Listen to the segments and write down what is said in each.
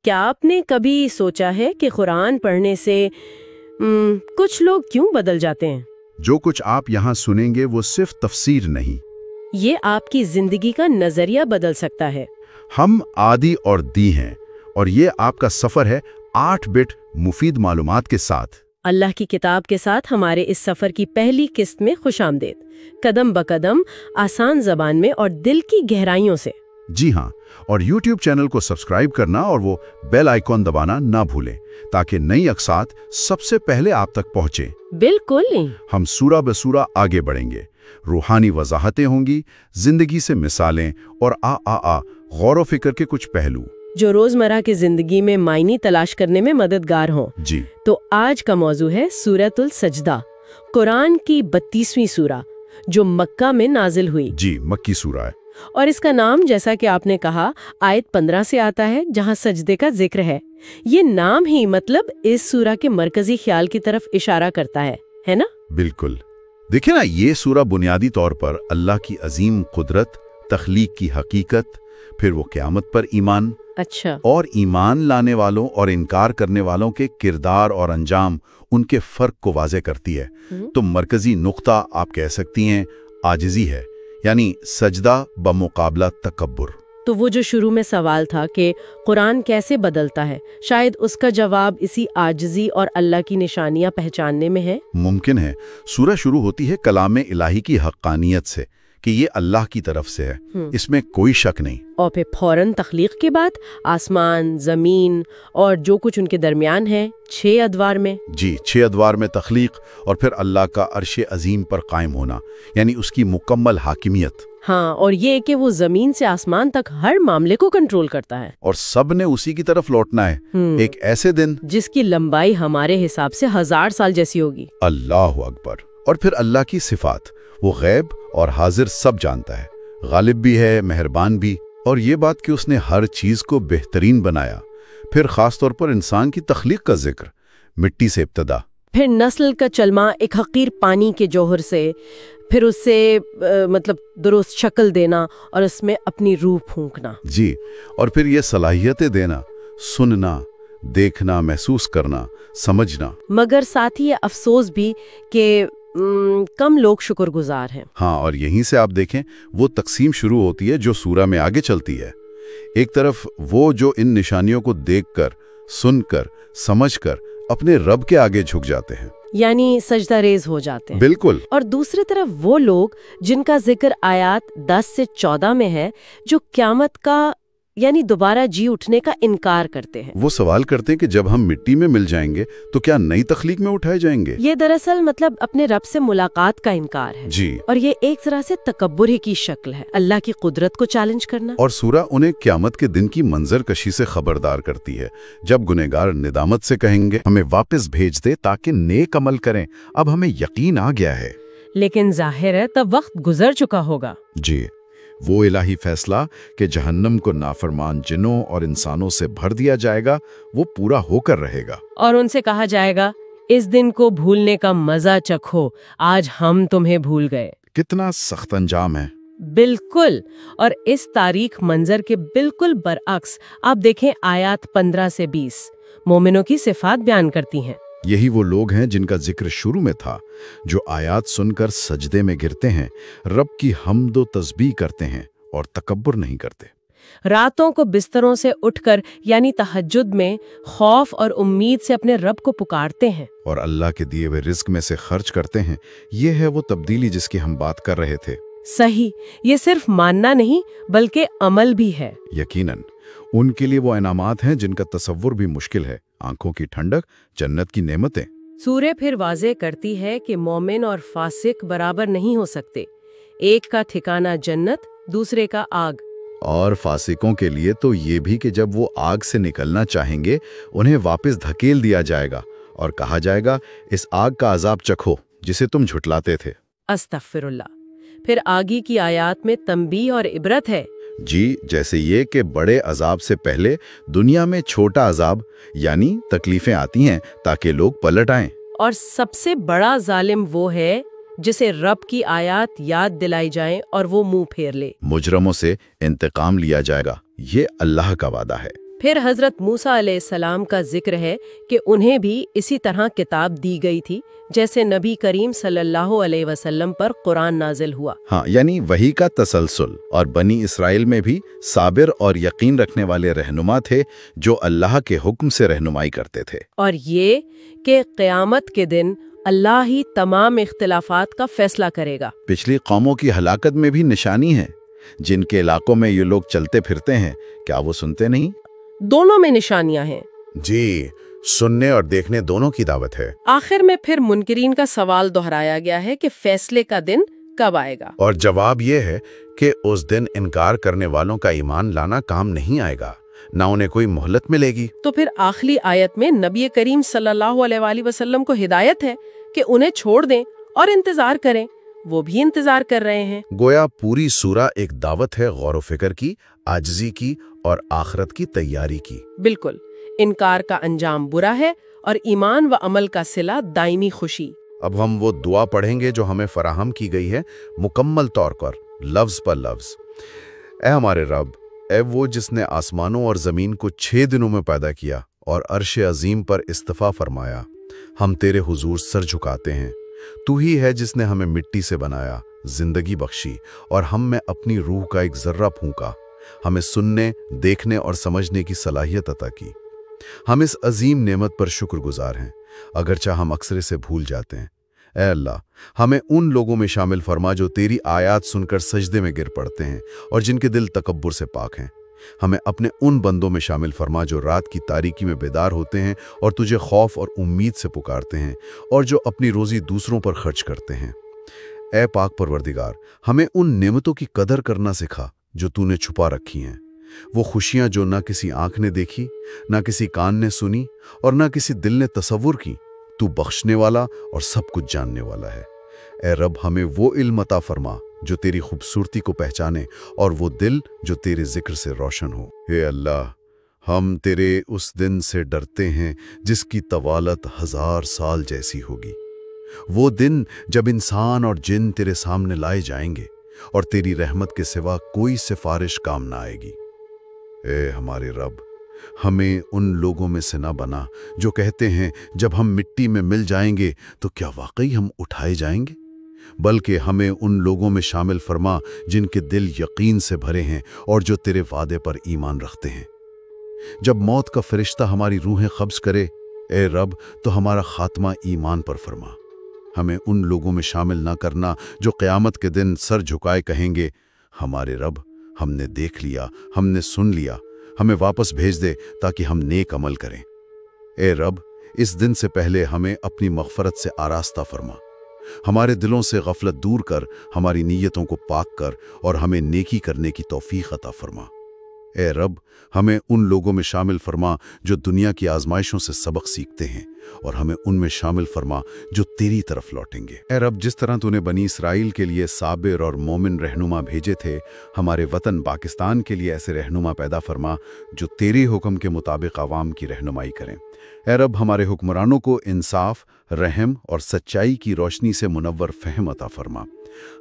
کیا آپ نے کبھی سوچا ہے کہ قرآن پڑھنے سے کچھ لوگ کیوں بدل جاتے ہیں؟ جو کچھ آپ یہاں سنیں گے وہ صرف تفسیر نہیں، یہ آپ کی زندگی کا نظریہ بدل سکتا ہے۔ ہم آدی اور دی ہیں، اور یہ آپ کا سفر ہے 8 بٹ مفید معلومات کے ساتھ۔ اللہ کی کتاب کے ساتھ ہمارے اس سفر کی پہلی قسط میں خوش آمدید، قدم بقدم، آسان زبان میں اور دل کی گہرائیوں سے۔ جی ہاں، اور یوٹیوب چینل کو سبسکرائب کرنا اور وہ بیل آئیکن دبانا نہ بھولیں تاکہ نئی اقساط سب سے پہلے آپ تک پہنچے۔ بالکل۔ ہم سورہ بسورہ آگے بڑھیں گے، روحانی وضاحتیں ہوں گی، زندگی سے مثالیں اور غور و فکر کے کچھ پہلو جو روزمرہ کی زندگی میں معنی تلاش کرنے میں مددگار ہوں۔ جی تو آج کا موضوع ہے سورۃ السجدہ، قرآن کی 32ویں سورہ جو مکہ میں نازل ہوئی۔ جی، مکی سورہ ہے، اور اس کا نام جیسا کہ آپ نے کہا آیت 15 سے آتا ہے جہاں سجدے کا ذکر ہے۔ یہ نام ہی مطلب اس سورہ کے مرکزی خیال کی طرف اشارہ کرتا ہے نا؟ بالکل۔ دیکھیں نا، یہ سورہ بنیادی طور پر اللہ کی عظیم قدرت، تخلیق کی حقیقت، پھر وہ قیامت پر ایمان، اچھا، اور ایمان لانے والوں اور انکار کرنے والوں کے کردار اور انجام، ان کے فرق کو واضح کرتی ہے۔ تو مرکزی نقطہ آپ کہہ سکتی ہیں عاجزی ہے، یعنی سجدہ بمقابلہ تکبر۔ تو وہ جو شروع میں سوال تھا کہ قرآن کیسے بدلتا ہے، شاید اس کا جواب اسی عاجزی اور اللہ کی نشانیاں پہچاننے میں ہے۔ ممکن ہے۔ سورہ شروع ہوتی ہے کلام الہی کی حقانیت سے کہ یہ اللہ کی طرف سے ہے، اس میں کوئی شک نہیں۔ اور پھر فوراً تخلیق کے بعد آسمان، زمین اور جو کچھ ان کے درمیان ہے 6 ادوار میں۔ جی، 6 ادوار میں تخلیق، اور پھر اللہ کا عرش عظیم پر قائم ہونا، یعنی اس کی مکمل حاکمیت۔ ہاں، اور یہ کہ وہ زمین سے آسمان تک ہر معاملے کو کنٹرول کرتا ہے، اور سب نے اسی کی طرف لوٹنا ہے، ایک ایسے دن جس کی لمبائی ہمارے حساب سے 1000 سال جیسی ہوگی۔ اللہ اکبر۔ اور پھر اللہ کی صفات، وہ غیب اور حاضر سب جانتا ہے، غالب بھی ہے، مہربان بھی، اور یہ بات کہ اس نے ہر چیز کو بہترین بنایا۔ پھر خاص طور پر انسان کی تخلیق کا ذکر، مٹی سے ابتدا، پھر نسل کا چلما ایک حقیر پانی کے جوہر سے، پھر اس سے درست شکل دینا اور اس میں اپنی روح پھونکنا۔ جی، اور پھر یہ صلاحیتیں دینا، سننا، دیکھنا، محسوس کرنا، سمجھنا۔ مگر ساتھ ہی یہ افسوس بھی کہ کم لوگ شکر گزار ہیں۔ ہاں، اور یہیں سے آپ دیکھیں وہ تقسیم شروع ہوتی ہے جو سورہ میں آگے چلتی ہے۔ ایک طرف وہ جو ان نشانیوں کو دیکھ کر، سن کر، سمجھ کر اپنے رب کے آگے جھک جاتے ہیں، یعنی سجدہ ریز ہو جاتے ہیں۔ بالکل۔ اور دوسری طرف وہ لوگ جن کا ذکر آیات 10 سے 14 میں ہے، جو قیامت کا یعنی دوبارہ جی اٹھنے کا انکار کرتے ہیں۔ وہ سوال کرتے ہیں کہ جب ہم مٹی میں مل جائیں گے تو کیا نئی تخلیق میں اٹھائے جائیں گے؟ یہ دراصل اپنے رب سے ملاقات کا انکار ہے۔ جی، اور یہ ایک طرح سے تکبر ہی کی شکل ہے، اللہ کی قدرت کو چیلنج کرنا۔ اور سورہ انہیں قیامت کے دن کی منظر کشی سے خبردار کرتی ہے، جب گنہگار ندامت سے کہیں گے ہمیں واپس بھیج دے تاکہ نیک عمل کریں، اب ہمیں یقین آ گیا ہے۔ لیکن ظاہر ہے تب وقت گزر چکا ہوگا۔ جی، وہ الہی فیصلہ کہ جہنم کو نافرمان جنوں اور انسانوں سے بھر دیا جائے گا، وہ پورا ہو کر رہے گا، اور ان سے کہا جائے گا اس دن کو بھولنے کا مزہ چکھو، آج ہم تمہیں بھول گئے۔ کتنا سخت انجام ہے۔ بالکل۔ اور اس تاریخ منظر کے بالکل برعکس آپ دیکھیں آیات 15 سے 20 مومنوں کی صفات بیان کرتی ہیں۔ یہی وہ لوگ ہیں جن کا ذکر شروع میں تھا، جو آیات سن کر سجدے میں گرتے ہیں، رب کی حمد و تسبیح کرتے ہیں اور تکبر نہیں کرتے۔ راتوں کو بستروں سے اٹھ کر یعنی تہجد میں خوف اور امید سے اپنے رب کو پکارتے ہیں، اور اللہ کے دیے ہوئے رزق میں سے خرچ کرتے ہیں۔ یہ ہے وہ تبدیلی جس کی ہم بات کر رہے تھے۔ صحیح، یہ صرف ماننا نہیں بلکہ عمل بھی ہے۔ یقیناً ان کے لیے وہ انعامات ہیں جن کا تصور بھی مشکل ہے، آنکھوں کی ٹھنڈک، جنت کی نعمتیں۔ سورہ پھر واضح کرتی ہے کہ مومن اور فاسق برابر نہیں ہو سکتے، ایک کا ٹھکانہ جنت، دوسرے کا آگ۔ اور فاسقوں کے لیے تو یہ بھی کہ جب وہ آگ سے نکلنا چاہیں گے انہیں واپس دھکیل دیا جائے گا اور کہا جائے گا اس آگ کا عذاب چکھو جسے تم جھٹلاتے تھے۔ استغفر اللہ۔ پھر آگے کی آیات میں تنبیہ اور عبرت ہے۔ جی، جیسے یہ کہ بڑے عذاب سے پہلے دنیا میں چھوٹا عذاب یعنی تکلیفیں آتی ہیں تاکہ لوگ پلٹ آئیں۔ اور سب سے بڑا ظالم وہ ہے جسے رب کی آیات یاد دلائی جائیں اور وہ منہ پھیر لے۔ مجرموں سے انتقام لیا جائے گا، یہ اللہ کا وعدہ ہے۔ پھر حضرت موسیٰ علیہ السلام کا ذکر ہے کہ انہیں بھی اسی طرح کتاب دی گئی تھی جیسے نبی کریم صلی اللہ علیہ وسلم پر قرآن نازل ہوا۔ ہاں، یعنی وحی کا تسلسل۔ اور بنی اسرائیل میں بھی صابر اور یقین رکھنے والے رہنما تھے جو اللہ کے حکم سے رہنمائی کرتے تھے۔ اور یہ کہ قیامت کے دن اللہ ہی تمام اختلافات کا فیصلہ کرے گا۔ پچھلی قوموں کی ہلاکت میں بھی نشانی ہے۔ جن کے علاقوں میں یہ لوگ چلتے پھرتے ہیں، کیا وہ سنتے نہیں؟ دونوں میں نشانیاں ہیں۔ جی، سننے اور دیکھنے دونوں کی دعوت ہے۔ آخر میں پھر منکرین کا سوال دہرایا گیا ہے کہ فیصلے کا دن کب آئے گا؟ اور جواب یہ ہے کہ اس دن انکار کرنے والوں کا ایمان لانا کام نہیں آئے گا، نہ انہیں کوئی مہلت ملے گی۔ تو پھر آخری آیت میں نبی کریم صلی اللہ علیہ وآلہ وسلم کو ہدایت ہے کہ انہیں چھوڑ دیں اور انتظار کریں۔ وہ بھی انتظار کر رہے ہیں۔ گویا پوری سورہ ایک دعوت ہے غور و فکر کی، عاجزی کی اور آخرت کی تیاری کی۔ بالکل، انکار کا انجام برا ہے اور ایمان و عمل کا صلہ دائمی خوشی۔ اب ہم وہ دعا پڑھیں گے جو ہمیں فراہم کی گئی ہے، مکمل طور پر، لفظ پر لفظ۔ اے ہمارے رب، اے وہ جس نے آسمانوں اور زمین کو 6 دنوں میں پیدا کیا اور عرش عظیم پر استفا فرمایا، ہم تیرے حضور سر جھکاتے ہیں۔ تو ہی ہے جس نے ہمیں مٹی سے بنایا، زندگی بخشی اور ہم میں اپنی روح کا ایک ذرہ پھونکا، ہمیں سننے، دیکھنے اور سمجھنے کی صلاحیت عطا کی۔ ہم اس عظیم نعمت پر شکر گزار ہیں، اگرچہ ہم اکثر اسے بھول جاتے ہیں۔ اے اللہ، ہمیں ان لوگوں میں شامل فرما جو تیری آیات سن کر سجدے میں گر پڑتے ہیں اور جن کے دل تکبر سے پاک ہیں۔ ہمیں اپنے ان بندوں میں شامل فرما جو رات کی تاریکی میں بیدار ہوتے ہیں اور تجھے خوف اور امید سے پکارتے ہیں اور جو اپنی روزی دوسروں پر خرچ کرتے ہیں۔ اے پاک پروردگار، ہمیں ان نعمتوں کی قدر کرنا سکھا جو تو نے چھپا رکھی ہیں، وہ خوشیاں جو نہ کسی آنکھ نے دیکھی، نہ کسی کان نے سنی اور نہ کسی دل نے تصور کی۔ تو بخشنے والا اور سب کچھ جاننے والا ہے۔ اے رب، ہمیں وہ علم عطا فرما جو تیری خوبصورتی کو پہچانے اور وہ دل جو تیرے ذکر سے روشن ہو۔ اے اللہ، ہم تیرے اس دن سے ڈرتے ہیں جس کی طوالت 1000 سال جیسی ہوگی، وہ دن جب انسان اور جن تیرے سامنے لائے جائیں گے اور تیری رحمت کے سوا کوئی سفارش کام نہ آئے گی۔ اے ہمارے رب، ہمیں ان لوگوں میں سے نہ بنا جو کہتے ہیں جب ہم مٹی میں مل جائیں گے تو کیا واقعی ہم اٹھائے جائیں گے، بلکہ ہمیں ان لوگوں میں شامل فرما جن کے دل یقین سے بھرے ہیں اور جو تیرے وعدے پر ایمان رکھتے ہیں۔ جب موت کا فرشتہ ہماری روحیں قبض کرے، اے رب، تو ہمارا خاتمہ ایمان پر فرما۔ ہمیں ان لوگوں میں شامل نہ کرنا جو قیامت کے دن سر جھکائے کہیں گے، ہمارے رب، ہم نے دیکھ لیا، ہم نے سن لیا، ہمیں واپس بھیج دے تاکہ ہم نیک عمل کریں۔ اے رب، اس دن سے پہلے ہمیں اپنی مغفرت سے آراستہ فرما، ہمارے دلوں سے غفلت دور کر، ہماری نیتوں کو پاک کر اور ہمیں نیکی کرنے کی توفیق عطا فرما۔ اے رب، ہمیں ان لوگوں میں شامل فرما جو دنیا کی آزمائشوں سے سبق سیکھتے ہیں اور ہمیں ان میں شامل فرما جو تیری طرف لوٹیں گے۔ اے رب، جس طرح تو نے بنی اسرائیل کے لیے صابر اور مومن رہنما بھیجے تھے، ہمارے وطن پاکستان کے لیے ایسے رہنما پیدا فرما جو تیرے حکم کے مطابق عوام کی رہنمائی کریں۔ اے رب، ہمارے حکمرانوں کو انصاف، رحم اور سچائی کی روشنی سے منور فہم عطا فرما،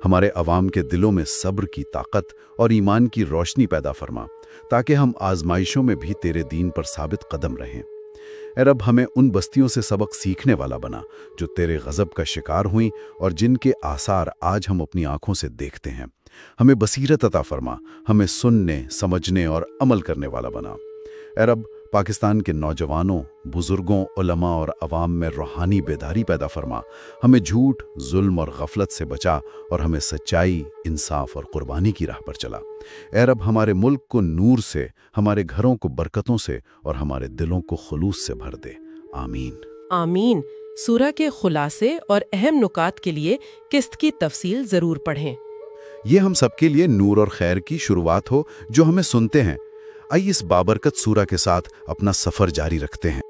ہمارے عوام کے دلوں میں صبر کی طاقت اور ایمان کی روشنی پیدا فرما تاکہ ہم آزمائشوں میں بھی تیرے دین پر ثابت قدم رہیں۔ اے رب، ہمیں ان بستیوں سے سبق سیکھنے والا بنا جو تیرے غضب کا شکار ہوئیں اور جن کے آثار آج ہم اپنی آنکھوں سے دیکھتے ہیں۔ ہمیں بصیرت عطا فرما، ہمیں سننے، سمجھنے اور عمل کرنے والا بنا۔ اے رب، پاکستان کے نوجوانوں، بزرگوں، علماء اور عوام میں روحانی بیداری پیدا فرما، ہمیں جھوٹ، ظلم اور غفلت سے بچا اور ہمیں سچائی، انصاف اور قربانی کی راہ پر چلا۔ اے رب، ہمارے ملک کو نور سے، ہمارے گھروں کو برکتوں سے اور ہمارے دلوں کو خلوص سے بھر دے۔ آمین۔ آمین۔ سورہ کے خلاصے اور اہم نکات کے لیے قسط کی تفصیل ضرور پڑھیں۔ یہ ہم سب کے لیے نور اور خیر کی شروعات ہو جو ہمیں سنتے ہیں۔ آئیے اس بابرکت سورہ کے ساتھ اپنا سفر جاری رکھتے ہیں۔